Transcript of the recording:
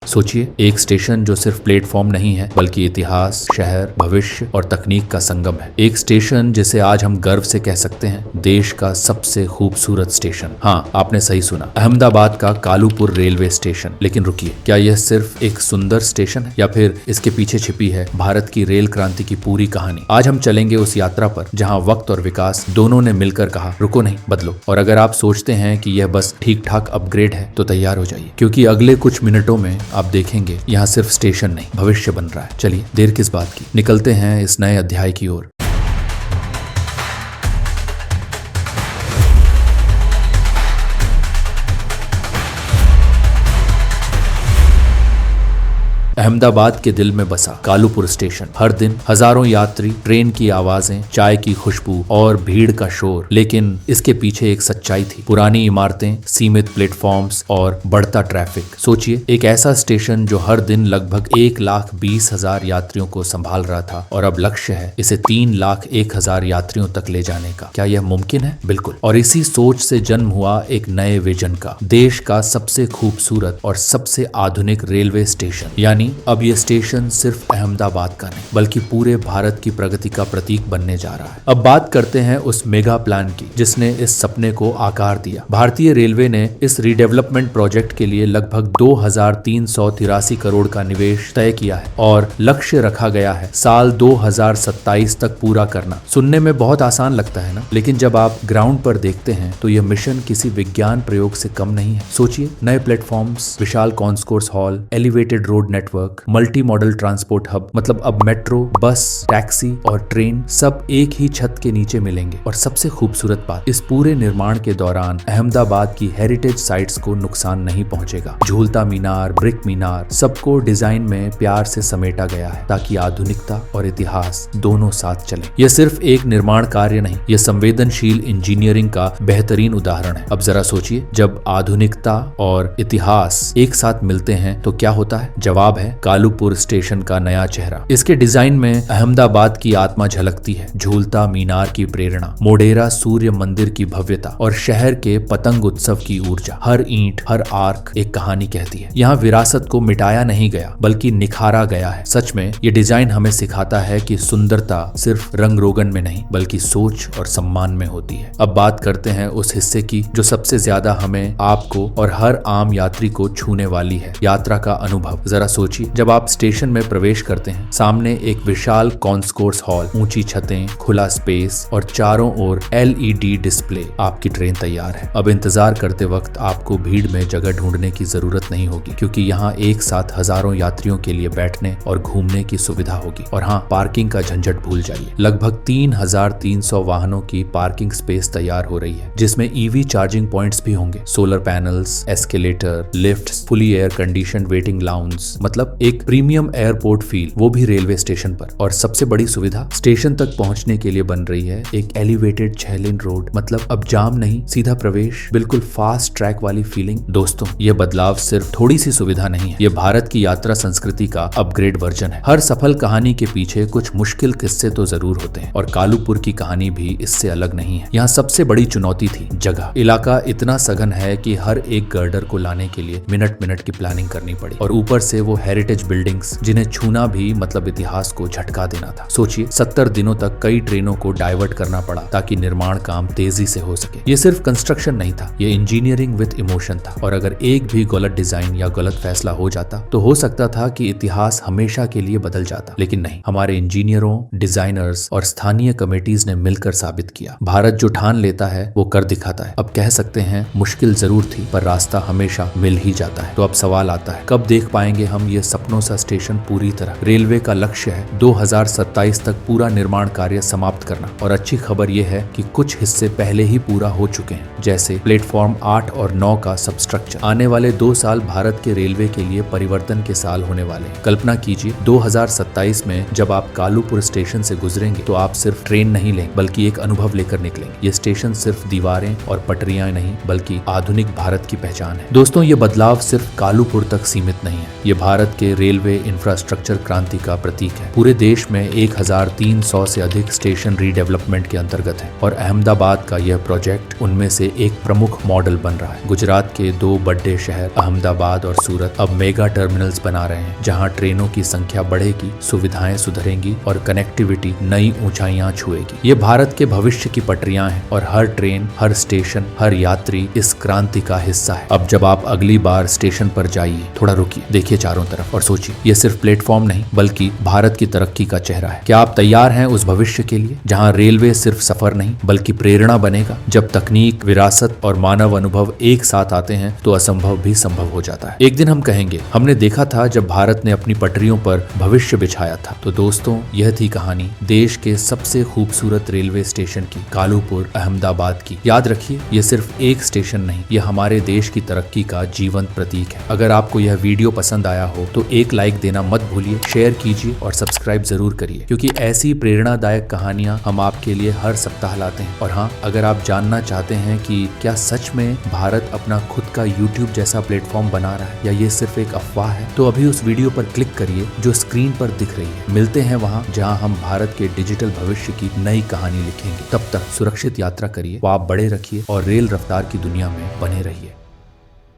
सोचिए, एक स्टेशन जो सिर्फ प्लेटफॉर्म नहीं है बल्कि इतिहास, शहर, भविष्य और तकनीक का संगम है। एक स्टेशन जिसे आज हम गर्व से कह सकते हैं देश का सबसे खूबसूरत स्टेशन। हाँ, आपने सही सुना, अहमदाबाद का कालूपुर रेलवे स्टेशन। लेकिन रुकिए, क्या यह सिर्फ एक सुंदर स्टेशन है या फिर इसके पीछे छिपी है भारत की रेल क्रांति की पूरी कहानी? आज हम चलेंगे उस यात्रा पर जहां वक्त और विकास दोनों ने मिलकर कहा रुको नहीं, बदलो। और अगर आप सोचते हैं कि यह बस ठीक ठाक अपग्रेड है तो तैयार हो जाइए, क्योंकि अगले कुछ मिनटों में आप देखेंगे यहाँ सिर्फ स्टेशन नहीं, भविष्य बन रहा है। चलिए, देर किस बात की, निकलते हैं इस नए अध्याय की ओर। अहमदाबाद के दिल में बसा कालूपुर स्टेशन। हर दिन हजारों यात्री, ट्रेन की आवाजें, चाय की खुशबू और भीड़ का शोर। लेकिन इसके पीछे एक सच्चाई थी, पुरानी इमारतें, सीमित प्लेटफॉर्म्स और बढ़ता ट्रैफिक। सोचिए, एक ऐसा स्टेशन जो हर दिन लगभग 1,20,000 यात्रियों को संभाल रहा था और अब लक्ष्य है इसे 3,01,000 यात्रियों तक ले जाने का। क्या यह मुमकिन है? बिल्कुल। और इसी सोच से जन्म हुआ एक नए विजन का, देश का सबसे खूबसूरत और सबसे आधुनिक रेलवे स्टेशन। यानी अब यह स्टेशन सिर्फ अहमदाबाद का नहीं बल्कि पूरे भारत की प्रगति का प्रतीक बनने जा रहा है। अब बात करते हैं उस मेगा प्लान की जिसने इस सपने को आकार दिया। भारतीय रेलवे ने इस रीडेवलपमेंट प्रोजेक्ट के लिए लगभग 2,383 करोड़ का निवेश तय किया है और लक्ष्य रखा गया है साल 2027 तक पूरा करना। सुनने में बहुत आसान लगता है ना, लेकिन जब आप ग्राउंड पर देखते हैं तो यह मिशन किसी विज्ञान प्रयोग से कम नहीं है। सोचिए, नए प्लेटफॉर्म्स, विशाल concourse hall, elevated road network, multi modal transport hub, मतलब अब मेट्रो, बस, टैक्सी और ट्रेन सब एक ही छत के नीचे मिलेंगे। और सबसे खूबसूरत बात, इस पूरे निर्माण के दौरान अहमदाबाद की हेरिटेज साइट्स को नुकसान नहीं पहुंचेगा। झूलता मीनार, ब्रिक मीनार, सबको डिजाइन में प्यार से समेटा गया है ताकि आधुनिकता और इतिहास दोनों साथ चले। यह सिर्फ एक निर्माण कार्य नहीं, यह संवेदनशील इंजीनियरिंग का बेहतरीन उदाहरण है। अब जरा सोचिए, जब आधुनिकता और इतिहास एक साथ मिलते हैं तो क्या होता है? जवाब है कालूपुर स्टेशन का नया चेहरा। इसके डिजाइन में अहमदाबाद की आत्मा झलकती है, झूलता मीनार की प्रेरणा, मोढेरा सूर्य मंदिर की भव्यता और शहर के पतंग उत्सव की ऊर्जा। हर ईंट, हर आर्क एक कहानी कहती है। यहाँ विरासत को मिटाया नहीं गया बल्कि निखारा गया है। सच में ये डिजाइन हमें सिखाता है कि सुंदरता सिर्फ रंग रोगन में नहीं बल्कि सोच और सम्मान में होती है। अब बात करते हैं उस हिस्से की जो सबसे ज्यादा हमें, आपको और हर आम यात्री को छूने वाली है, यात्रा का अनुभव। जरा सोचिए, जब आप स्टेशन में प्रवेश करते हैं, सामने एक विशाल कॉन्कोर्स हॉल, ऊंची छतें, खुला स्पेस और चारों ओर LED डिस्प्ले। आपकी ट्रेन तैयार है। अब इंतजार करते वक्त आपको भीड़ में जगह ढूंढने की जरूरत नहीं होगी, क्योंकि यहाँ एक साथ हजारों यात्रियों के लिए बैठने और घूमने की सुविधा होगी। और हाँ, पार्किंग का झंझट भूल जाइए। लगभग 3,300 वाहनों की पार्किंग स्पेस तैयार हो रही है, जिसमें EV चार्जिंग पॉइंट्स भी होंगे, solar panels, escalator, lifts, fully air condition waiting lounge, मतलब एक प्रीमियम एयरपोर्ट फील, वो भी रेलवे स्टेशन पर। और सबसे बड़ी सुविधा, स्टेशन तक पहुंचने के लिए बन रही है एक एलिवेटेड 6 लेन रोड। मतलब अब जाम नहीं, सीधा प्रवेश, बिल्कुल फास्ट ट्रैक वाली फीलिंग। दोस्तों, यह बदलाव सिर्फ थोड़ी सी सुविधा नहीं है, यह भारत की यात्रा संस्कृति का अपग्रेड वर्जन है। हर सफल कहानी के पीछे कुछ मुश्किल किस्से तो जरूर होते हैं, और कालूपुर की कहानी भी इससे अलग नहीं है। यहाँ सबसे बड़ी चुनौती थी जगह। इलाका इतना सघन है कि हर एक गर्डर को लाने के लिए मिनट मिनट की प्लानिंग करनी पड़ी, और ऊपर से वो हेरिटेज बिल्डिंग्स जिन्हें छूना भी मतलब इतिहास को झटका देना था। सोचिए, 70 दिनों तक कई ट्रेनों को डाइवर्ट करना पड़ा ताकि निर्माण काम तेजी से हो सके। ये सिर्फ कंस्ट्रक्शन नहीं था, ये इंजीनियरिंग विद इमोशन था। और अगर एक भी गलत डिजाइन या गलत फैसला हो जाता तो हो सकता था कि इतिहास हमेशा के लिए बदल जाता। लेकिन नहीं, हमारे इंजीनियरों, डिजाइनर्स और स्थानीय कमेटीज ने मिलकर साबित किया, भारत जो ठान लेता है वो कर दिखाता है। अब कह सकते हैं मुश्किल जरूर थी पर रास्ता हमेशा मिल ही जाता है। तो अब सवाल आता है, कब देख पाएंगे हम ये सपनों सा स्टेशन पूरी तरह? रेलवे का लक्ष्य है 2027 तक पूरा निर्माण कार्य समाप्त करना। और अच्छी खबर यह है कि कुछ हिस्से पहले ही पूरा हो चुके हैं, जैसे प्लेटफॉर्म 8 और 9 का सबस्ट्रक्चर। आने वाले 2 साल भारत के रेलवे के लिए परिवर्तन के साल होने वाले हैं। कल्पना कीजिए, 2027 में जब आप कालूपुर स्टेशन से गुजरेंगे तो आप सिर्फ ट्रेन नहीं लेंगे बल्कि एक अनुभव लेकर निकलेंगे। ये स्टेशन सिर्फ दीवारें और पटरियां नहीं बल्कि आधुनिक भारत की पहचान है। दोस्तों, ये बदलाव सिर्फ कालूपुर तक सीमित नहीं है, ये भारत भारत के रेलवे इंफ्रास्ट्रक्चर क्रांति का प्रतीक है। पूरे देश में 1300 से अधिक स्टेशन रीडेवलपमेंट के अंतर्गत है और अहमदाबाद का यह प्रोजेक्ट उनमें से एक प्रमुख मॉडल बन रहा है। गुजरात के दो बड़े शहर अहमदाबाद और सूरत अब मेगा टर्मिनल्स बना रहे हैं, जहां ट्रेनों की संख्या बढ़ेगी, सुविधाएं सुधरेंगी और कनेक्टिविटी नई ऊंचाइयां छुएगी। ये भारत के भविष्य की पटरियां हैं और हर ट्रेन, हर स्टेशन, हर यात्री इस क्रांति का हिस्सा है। अब जब आप अगली बार स्टेशन पर जाइए, थोड़ा रुकिए, देखिए चारों तरफ और सोचिए, ये सिर्फ प्लेटफॉर्म नहीं बल्कि भारत की तरक्की का चेहरा है। क्या आप तैयार हैं उस भविष्य के लिए जहां रेलवे सिर्फ सफर नहीं बल्कि प्रेरणा बनेगा? जब तकनीक, विरासत और मानव अनुभव एक साथ आते हैं तो असंभव भी संभव हो जाता है। एक दिन हम कहेंगे, हमने देखा था जब भारत ने अपनी पटरियों पर भविष्य बिछाया था। तो दोस्तों, यह थी कहानी देश के सबसे खूबसूरत रेलवे स्टेशन की, कालूपुर अहमदाबाद की। याद रखिए, ये सिर्फ एक स्टेशन नहीं, यह हमारे देश की तरक्की का जीवंत प्रतीक है। अगर आपको यह वीडियो पसंद आया हो तो एक लाइक देना मत भूलिए, शेयर कीजिए और सब्सक्राइब जरूर करिए, क्योंकि ऐसी प्रेरणादायक कहानियां हम आपके लिए हर सप्ताह लाते हैं। और हाँ, अगर आप जानना चाहते हैं कि क्या सच में भारत अपना खुद का YouTube जैसा प्लेटफॉर्म बना रहा है या ये सिर्फ एक अफवाह है, तो अभी उस वीडियो पर क्लिक करिए जो स्क्रीन पर दिख रही है। मिलते हैं वहाँ जहाँ हम भारत के डिजिटल भविष्य की नई कहानी लिखेंगे। तब तक सुरक्षित यात्रा करिए, आप बड़े रखिए और रेल रफ्तार की दुनिया में बने रहिए।